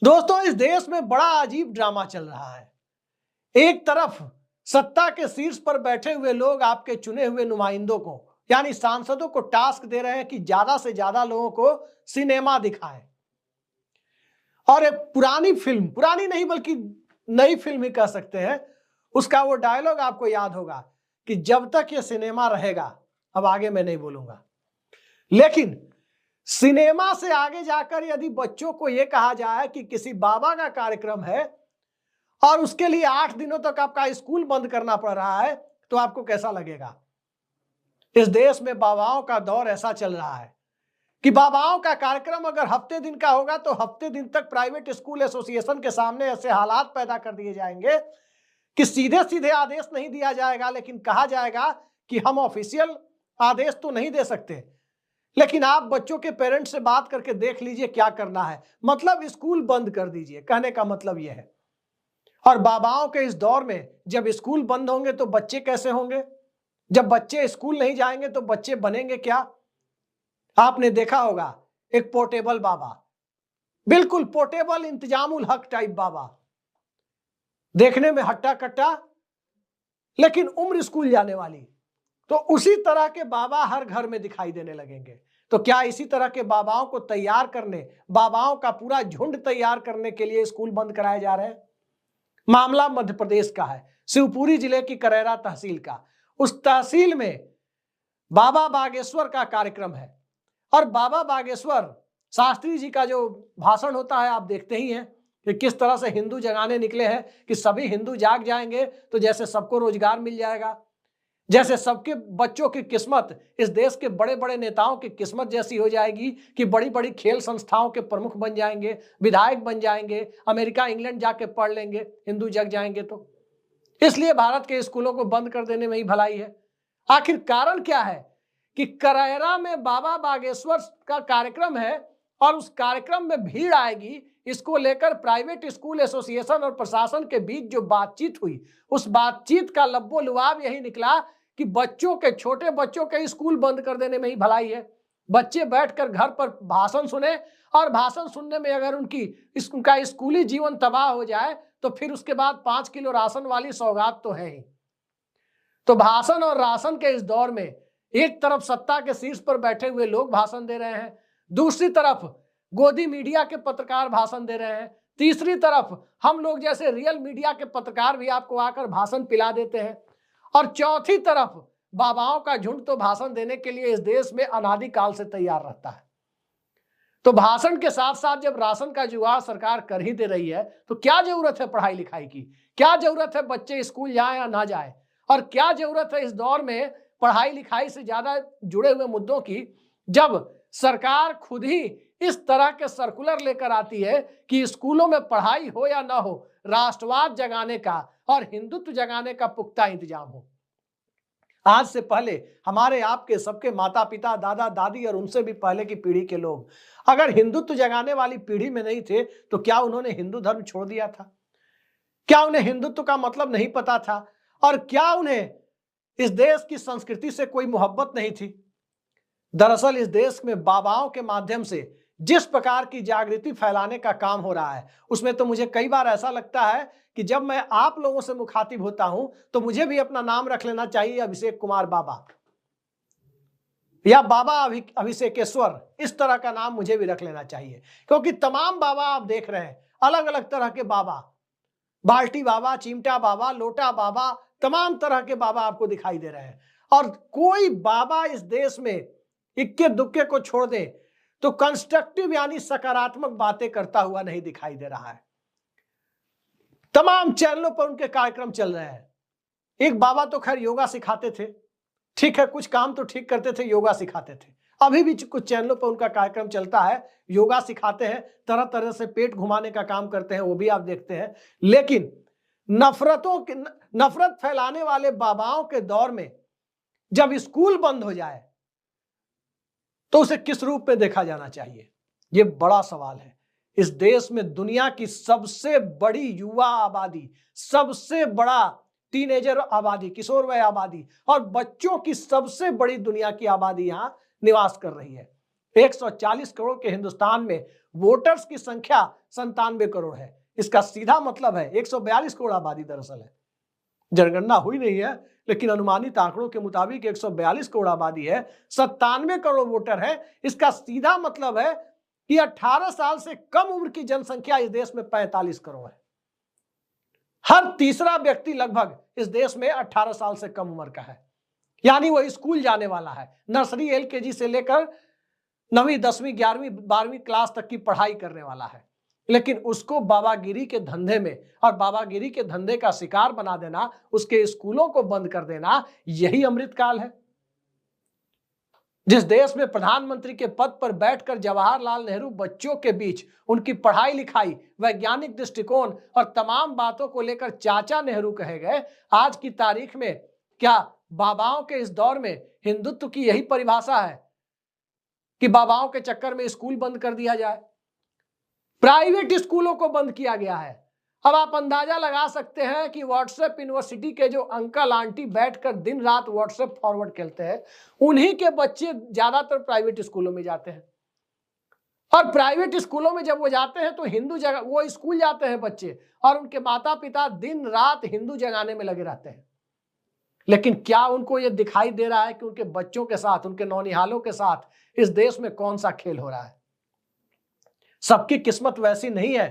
दोस्तों, इस देश में बड़ा अजीब ड्रामा चल रहा है। एक तरफ सत्ता के शीर्ष पर बैठे हुए लोग आपके चुने हुए नुमाइंदों को यानी सांसदों को टास्क दे रहे हैं कि ज्यादा से ज्यादा लोगों को सिनेमा दिखाएं। और एक पुरानी फिल्म, पुरानी नहीं बल्कि नई फिल्म ही कह सकते हैं, उसका वो डायलॉग आपको याद होगा कि जब तक ये सिनेमा रहेगा, अब आगे मैं नहीं बोलूंगा, लेकिन सिनेमा से आगे जाकर यदि बच्चों को यह कहा जाए कि किसी बाबा का कार्यक्रम है और उसके लिए 8 दिनों तक आपका स्कूल बंद करना पड़ रहा है, तो आपको कैसा लगेगा? इस देश में बाबाओं का दौर ऐसा चल रहा है कि बाबाओं का कार्यक्रम अगर हफ्ते दिन का होगा तो हफ्ते दिन तक प्राइवेट स्कूल एसोसिएशन के सामने ऐसे हालात पैदा कर दिए जाएंगे कि सीधे सीधे आदेश नहीं दिया जाएगा, लेकिन कहा जाएगा कि हम ऑफिशियल आदेश तो नहीं दे सकते, लेकिन आप बच्चों के पेरेंट्स से बात करके देख लीजिए क्या करना है, मतलब स्कूल बंद कर दीजिए। कहने का मतलब यह है। और बाबाओं के इस दौर में जब स्कूल बंद होंगे तो बच्चे कैसे होंगे? जब बच्चे स्कूल नहीं जाएंगे तो बच्चे बनेंगे क्या? आपने देखा होगा एक पोर्टेबल बाबा, बिल्कुल पोर्टेबल इंतजामुल हक टाइप बाबा, देखने में हट्टा कट्टा लेकिन उम्र स्कूल जाने वाली। तो उसी तरह के बाबा हर घर में दिखाई देने लगेंगे। तो क्या इसी तरह के बाबाओं को तैयार करने, बाबाओं का पूरा झुंड तैयार करने के लिए स्कूल बंद कराए जा रहे हैं? मामला मध्य प्रदेश का है, शिवपुरी जिले की करैरा तहसील का। उस तहसील में बाबा बागेश्वर का कार्यक्रम है और बाबा बागेश्वर शास्त्री जी का जो भाषण होता है आप देखते ही हैं कि किस तरह से हिंदू जगाने निकले हैं कि सभी हिंदू जाग जाएंगे तो जैसे सबको रोजगार मिल जाएगा, जैसे सबके बच्चों की किस्मत इस देश के बड़े बड़े नेताओं की किस्मत जैसी हो जाएगी कि बड़ी बड़ी खेल संस्थाओं के प्रमुख बन जाएंगे, विधायक बन जाएंगे, अमेरिका इंग्लैंड जाके पढ़ लेंगे, हिंदू जग जाएंगे। तो इसलिए भारत के स्कूलों को बंद कर देने में ही भलाई है। आखिर कारण क्या है कि करैरा में बाबा बागेश्वर का कार्यक्रम है और उस कार्यक्रम में भीड़ आएगी, इसको लेकर प्राइवेट स्कूल एसोसिएशन और प्रशासन के बीच जो बातचीत हुई, उस बातचीत का लब्बो लुआब यही निकला कि बच्चों के, छोटे बच्चों के स्कूल बंद कर देने में ही भलाई है। बच्चे बैठकर घर पर भाषण सुने और भाषण सुनने में अगर उनका स्कूली जीवन तबाह हो जाए तो फिर उसके बाद 5 किलो राशन वाली सौगात तो है ही। तो भाषण और राशन के इस दौर में एक तरफ सत्ता के शीर्ष पर बैठे हुए लोग भाषण दे रहे हैं, दूसरी तरफ गोदी मीडिया के पत्रकार भाषण दे रहे हैं, तीसरी तरफ हम लोग जैसे रियल मीडिया के पत्रकार भी आपको आकर भाषण पिला देते हैं, और चौथी तरफ बाबाओं का झुंड तो भाषण देने के लिए इस देश में अनादिकाल से तैयार रहता है। तो भाषण के साथ साथ जब राशन का जुगाड़ सरकार कर ही दे रही है तो क्या जरूरत है पढ़ाई लिखाई की? क्या जरूरत है बच्चे स्कूल जाएं या ना जाएं? और क्या जरूरत है इस दौर में पढ़ाई लिखाई से ज्यादा जुड़े हुए मुद्दों की, जब सरकार खुद ही इस तरह के सर्कुलर लेकर आती है कि स्कूलों में पढ़ाई हो या ना हो, राष्ट्रवाद जगाने का और हिंदुत्व जगाने का पुख्ता इंतजाम हो। आज से पहले हमारे आपके सबके माता पिता, दादा दादी और उनसे भी पहले की पीढ़ी के लोग अगर हिंदुत्व जगाने वाली पीढ़ी में नहीं थे तो क्या उन्होंने हिंदू धर्म छोड़ दिया था? क्या उन्हें हिंदुत्व का मतलब नहीं पता था? और क्या उन्हें इस देश की संस्कृति से कोई मोहब्बत नहीं थी? दरअसल इस देश में बाबाओं के माध्यम से जिस प्रकार की जागृति फैलाने का काम हो रहा है, उसमें तो मुझे कई बार ऐसा लगता है कि जब मैं आप लोगों से मुखातिब होता हूं तो मुझे भी अपना नाम रख लेना चाहिए अभिषेक कुमार बाबा या बाबा अभिषेकेश्वर, इस तरह का नाम मुझे भी रख लेना चाहिए, क्योंकि तमाम बाबा आप देख रहे हैं, अलग अलग तरह के बाबा, बाल्टी बाबा, चिमटा बाबा, लोटा बाबा, तमाम तरह के बाबा आपको दिखाई दे रहे हैं। और कोई बाबा इस देश में इक्के दुक्के को छोड़ दे तो कंस्ट्रक्टिव यानी सकारात्मक बातें करता हुआ नहीं दिखाई दे रहा है। तमाम चैनलों पर उनके कार्यक्रम चल रहे हैं। एक बाबा तो खैर योगा सिखाते थे, ठीक है, कुछ काम तो ठीक करते थे, योगा सिखाते थे। अभी भी कुछ चैनलों पर उनका कार्यक्रम चलता है, योगा सिखाते हैं, तरह तरह से पेट घुमाने का काम करते हैं, वो भी आप देखते हैं। लेकिन नफरत फैलाने वाले बाबाओं के दौर में जब स्कूल बंद हो जाए तो उसे किस रूप में देखा जाना चाहिए, ये बड़ा सवाल है। इस देश में दुनिया की सबसे बड़ी युवा आबादी, सबसे बड़ा टीनेजर आबादी, किशोर वय आबादी और बच्चों की सबसे बड़ी दुनिया की आबादी यहां निवास कर रही है। 140 करोड़ के हिंदुस्तान में वोटर्स की संख्या 97 करोड़ है। इसका सीधा मतलब है 142 करोड़ आबादी दरअसल है, जनगणना हुई नहीं है लेकिन अनुमानित आंकड़ों के मुताबिक 142 करोड़ आबादी है, 97 करोड़ वोटर है। इसका सीधा मतलब है कि 18 साल से कम उम्र की जनसंख्या इस देश में 45 करोड़ है। हर तीसरा व्यक्ति लगभग इस देश में 18 साल से कम उम्र का है, यानी वो स्कूल जाने वाला है, नर्सरी LKG से लेकर 9वीं 10वीं 11वीं 12वीं क्लास तक की पढ़ाई करने वाला है। लेकिन उसको बाबागिरी के धंधे में और बाबागिरी के धंधे का शिकार बना देना, उसके स्कूलों को बंद कर देना, यही अमृतकाल है। जिस देश में प्रधानमंत्री के पद पर बैठकर जवाहरलाल नेहरू बच्चों के बीच उनकी पढ़ाई लिखाई, वैज्ञानिक दृष्टिकोण और तमाम बातों को लेकर चाचा नेहरू कहे गए, आज की तारीख में क्या बाबाओं के इस दौर में हिंदुत्व की यही परिभाषा है कि बाबाओं के चक्कर में स्कूल बंद कर दिया जाए? प्राइवेट स्कूलों को बंद किया गया है। अब आप अंदाजा लगा सकते हैं कि व्हाट्सएप यूनिवर्सिटी के जो अंकल आंटी बैठकर दिन रात व्हाट्सएप फॉरवर्ड खेलते हैं, उन्हीं के बच्चे ज्यादातर प्राइवेट स्कूलों में जाते हैं। और प्राइवेट स्कूलों में जब वो जाते हैं तो हिंदू जगह वो स्कूल जाते हैं बच्चे, और उनके माता पिता दिन रात हिंदू जगाने में लगे रहते हैं। लेकिन क्या उनको ये दिखाई दे रहा है कि उनके बच्चों के साथ, उनके नौनिहालों के साथ इस देश में कौन सा खेल हो रहा है? सबकी किस्मत वैसी नहीं है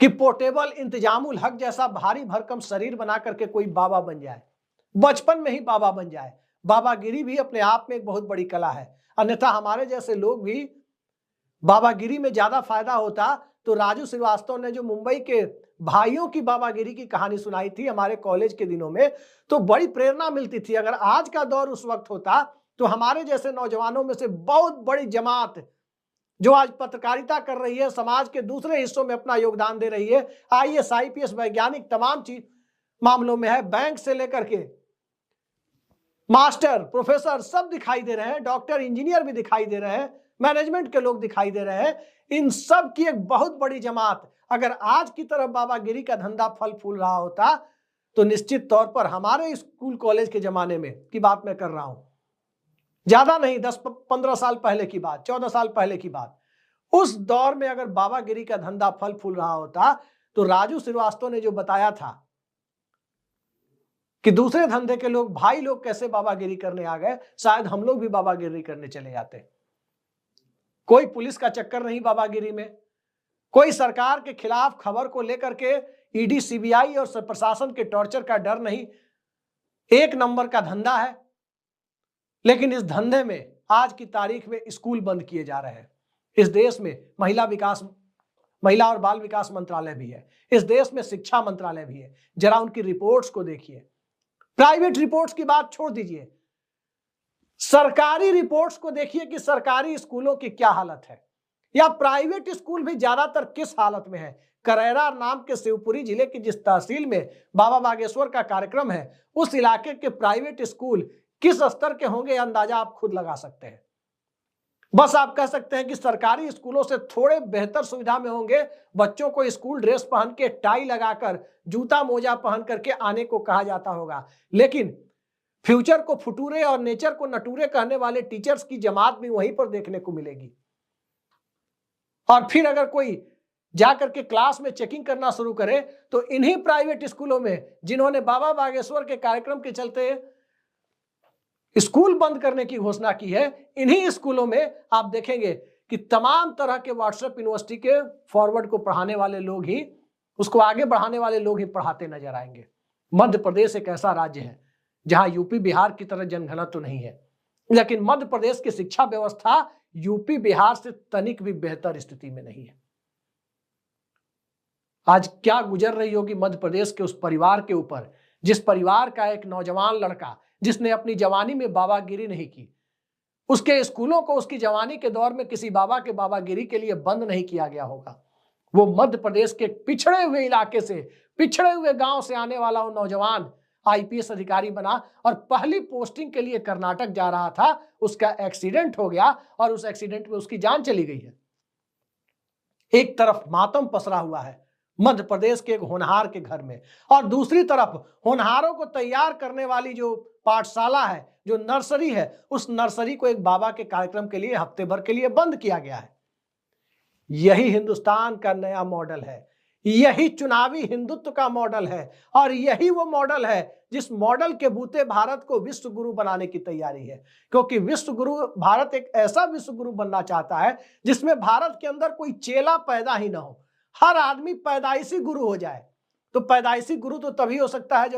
कि पोर्टेबल इंतजामुल हक जैसा भारी भरकम शरीर बना करके कोई बाबा बन जाए, बचपन में ही बाबा बन जाए। बाबागिरी भी अपने आप में एक बहुत बड़ी कला है, अन्यथा हमारे जैसे लोग भी बाबागिरी में ज्यादा फायदा होता तो राजू श्रीवास्तव ने जो मुंबई के भाइयों की बाबागिरी की कहानी सुनाई थी हमारे कॉलेज के दिनों में, तो बड़ी प्रेरणा मिलती थी। अगर आज का दौर उस वक्त होता तो हमारे जैसे नौजवानों में से बहुत बड़ी जमात जो आज पत्रकारिता कर रही है, समाज के दूसरे हिस्सों में अपना योगदान दे रही है, IAS IPS वैज्ञानिक तमाम चीज मामलों में है, बैंक से लेकर के मास्टर प्रोफेसर सब दिखाई दे रहे हैं, डॉक्टर इंजीनियर भी दिखाई दे रहे हैं, मैनेजमेंट के लोग दिखाई दे रहे हैं। इन सब की एक बहुत बड़ी जमात अगर आज की तरफ बाबागिरी का धंधा फल फूल रहा होता तो निश्चित तौर पर हमारे स्कूल कॉलेज के जमाने में की बात मैं कर रहा हूं, ज्यादा नहीं 10-15 साल पहले की बात, 14 साल पहले की बात, उस दौर में अगर बाबागिरी का धंधा फल फूल रहा होता तो राजू श्रीवास्तव ने जो बताया था कि दूसरे धंधे के लोग, भाई लोग कैसे बाबागिरी करने आ गए, शायद हम लोग भी बाबागिरी करने चले जाते। कोई पुलिस का चक्कर नहीं बाबागिरी में, कोई सरकार के खिलाफ खबर को लेकर के ED CBI और प्रशासन के टॉर्चर का डर नहीं, एक नंबर का धंधा है। लेकिन इस धंधे में आज की तारीख में स्कूल बंद किए जा रहे हैं। इस देश में महिला और बाल विकास मंत्रालय भी है, इस देश में शिक्षा मंत्रालय भी है। जरा उनकी रिपोर्ट्स को देखिए, प्राइवेट रिपोर्ट्स की बात छोड़ दीजिए, सरकारी रिपोर्ट्स को देखिए कि सरकारी स्कूलों की क्या हालत है, या प्राइवेट स्कूल भी ज्यादातर किस हालत में है। करैरा नाम के शिवपुरी जिले की जिस तहसील में बाबा बागेश्वर का कार्यक्रम है, उस इलाके के प्राइवेट स्कूल किस स्तर के होंगे अंदाजा आप खुद लगा सकते हैं। बस आप कह सकते हैं कि सरकारी स्कूलों से थोड़े बेहतर सुविधा में होंगे, बच्चों को स्कूल ड्रेस पहन के, टाई लगाकर, जूता मोजा पहन करके आने को कहा जाता होगा। लेकिन फ्यूचर को फुटूरे और नेचर को नटूरे कहने वाले टीचर्स की जमात भी वहीं पर देखने को मिलेगी। और फिर अगर कोई जाकर के क्लास में चेकिंग करना शुरू करे तो इन्हीं प्राइवेट स्कूलों में जिन्होंने बाबा बागेश्वर के कार्यक्रम के चलते स्कूल बंद करने की घोषणा की है, इन्हीं स्कूलों में आप देखेंगे कि तमाम तरह के व्हाट्सएप यूनिवर्सिटी के फॉरवर्ड को पढ़ाने वाले लोग ही, उसको आगे बढ़ाने वाले लोग ही पढ़ाते नजर आएंगे। मध्य प्रदेश एक ऐसा राज्य है जहां यूपी बिहार की तरह जनगणना तो नहीं है, लेकिन मध्य प्रदेश की शिक्षा व्यवस्था यूपी बिहार से तनिक भी बेहतर स्थिति में नहीं है। आज क्या गुजर रही होगी मध्य प्रदेश के उस परिवार के ऊपर, जिस परिवार का एक नौजवान लड़का जिसने अपनी जवानी में बाबागिरी नहीं की, उसके स्कूलों को उसकी जवानी के दौर में किसी बाबा के बाबागिरी के लिए बंद नहीं किया गया होगा। वो मध्य प्रदेश के पिछड़े हुए इलाके से, पिछड़े हुए गांव से आने वाला वो नौजवान IPS अधिकारी बना और पहली पोस्टिंग के लिए कर्नाटक जा रहा था, उसका एक्सीडेंट हो गया और उस एक्सीडेंट में उसकी जान चली गई है। एक तरफ मातम पसरा हुआ है, मध्य प्रदेश के एक होनहार के घर में। और दूसरी तरफ होनहारों को तैयार करने वाली जो पाठशाला है, जो नर्सरी है, उस नर्सरी को एक बाबा के कार्यक्रम के लिए हफ्ते भर के लिए बंद किया गया है। यही हिंदुस्तान का नया मॉडल है, यही चुनावी हिंदुत्व का मॉडल है, और यही वो मॉडल है जिस मॉडल के बूते भारत को विश्व गुरु बनाने की तैयारी है। क्योंकि विश्व गुरु, भारत एक ऐसा विश्व गुरु बनना चाहता है जिसमें भारत के अंदर कोई चेला पैदा ही ना हो, हर आदमी पैदाइशी गुरु हो जाए। तो पैदाइशी गुरु तो तभी हो सकता है जब